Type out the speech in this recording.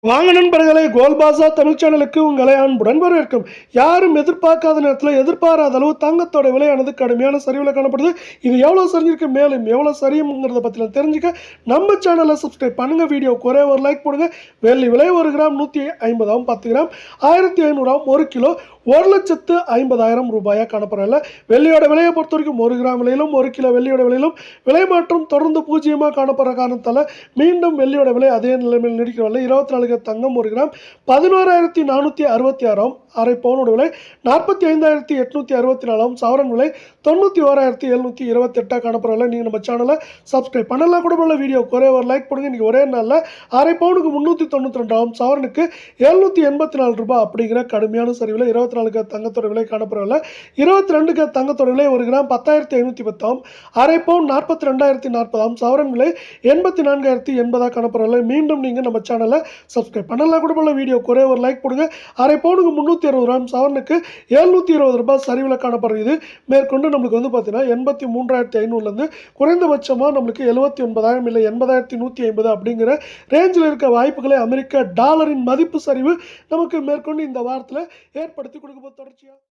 வாங்க நண்பர்களே, கோல்பாசா தமிழ் சேனலுக்கு உங்களை அன்புடன் வரவேற்கும். யாரும் எதிர்பார்க்காத நேரத்தில் எதிர்பாராத அளவு தங்கத்தோட விலையானது கடுமையான சரிவில் காணப்படுது. இது எவ்வளோ சரிஞ்சிருக்கு, மேலும் எவ்வளோ சரியுங்கிறத பற்றின தெரிஞ்சுக்க நம்ம சேனலை சப்ஸ்கிரைப் பண்ணுங்க. வீடியோ குறைய ஒரு லைக் போடுங்க. வெள்ளி விலை 1 கிராம் 150 10 கிராம் 1500 1 கிலோ 1,50,000 ரூபாயாக காணப்படுறதில்ல. வெள்ளியோட விலையை பொறுத்த வரைக்கும் 1 கிராம் விலையிலும் 1 கிலோ வெள்ளியோட விலையிலும் விலை மாற்றம் தொடர்ந்து பூஜ்ஜியமாக காணப்படுற காரணத்தால் மீண்டும் வெள்ளியோட விலை அதே நிலைமையில் நீடிக்கிறதில்லை. 24 தங்கம் 1 கிராம் 11,466 அரை பவுனோட விலை 45,864 சவரன் விலை 91,728 காணப்படுறதில்ல. நீங்கள் நம்ம சேனலை சப்ஸ்கிரைப் பண்ணலாம் கூட போல. வீடியோ குறைய ஒரு லைக் போடுங்க. இன்றைக்கி ஒரே நாளில் அரை பவுனுக்கு 392 சவரனுக்கு 784 ரூபாய் அப்படிங்கிற கடுமையான சரிவில் 24 தங்கத்தோட விலை காணப்படவில்லை. 22 தங்கத்தோட விலை 1 கிராம் 10,510 அரை பவுன் 42,040 சவரன் விலை 84,080 காணப்படவில்லை. மீண்டும் நீங்கள் நம்ம சேனலை சப்ஸ்கிரைப் பண்ணலாம் கூட போல. வீடியோ குறைய ஒரு லைக் போடுங்க. அரை பவுனுக்கு 360 ரூபாய் சவரனுக்கு 720 ரூபாய் சரிவில் காணப்படுறது. மேற்கொண்டு நம்மளுக்கு வந்து பார்த்தீங்கன்னா 83,500 குறைந்தபட்சமாக நம்மளுக்கு 79,000 இல்லை 80,150 அப்படிங்கிற ரேஞ்சில் இருக்க வாய்ப்புகளை அமெரிக்க டாலரின் மதிப்பு சரிவு நமக்கு மேற்கொண்டு இந்த வாரத்தில் ஏற்படுத்தி கொடுக்க தொடர்ச்சியாக